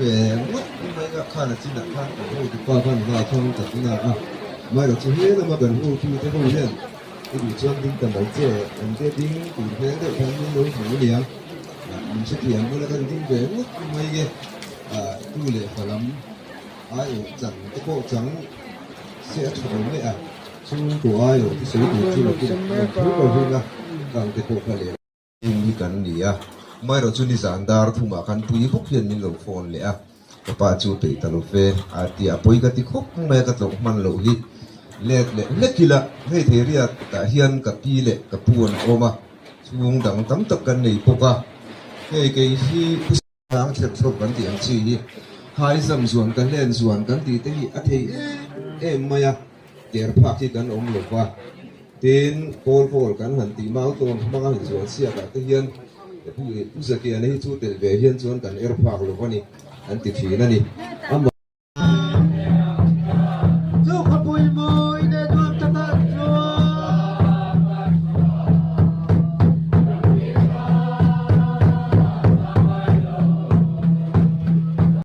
về mất mấy cái khăn là chỉ là khăn của tôi qua khăn vào trong tập là mai đầu chú hết mà gần hồ thu tới hồ liền cái đủ chân tinh tầm bảy trẻ anh cái tinh đủ thế để thằng nó nối phủ liền mình sẽ tiền với là cái tinh về mất mấy cái tu lệ phải lắm ai ở chẳng cái bộ trắng sẽ trộn với chung của ai ở cái số tuổi chưa được thứ đầu tiên là càng cái bộ phải liền đi cần đi mai đầu chú đi giảng dar thu mà cần tùy khúc hiện mình lồng phone lệ pa chu pe talo fe ati apoi ka ti khop me ka tlok man lo hi le kila hei theria ta hian ka pi le ka puan oma chung dang tam tak kan nei poka hei ke hi sang thep thop kan ti ang chi hi hai zam zuan kan len zuan kan ti te hi a thei maya ter phak hi kan om lo wa tin kol kan han ti mau ton manga hi zuan sia ka te hian pu zakia nei chu tel ve hian chuan kan phak lo wani anh tiếp phí này